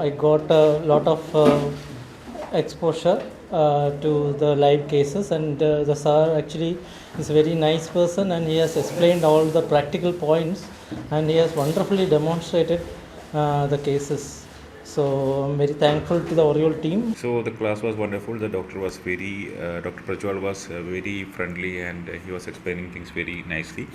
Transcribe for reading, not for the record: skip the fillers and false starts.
I got a lot of exposure to the live cases, and the sir actually is a very nice person, and he has explained all the practical points, and he has wonderfully demonstrated the cases. So I'm very thankful to the Oreol team. So the class was wonderful. The doctor was Dr. Prajwal was very friendly, and he was explaining things very nicely.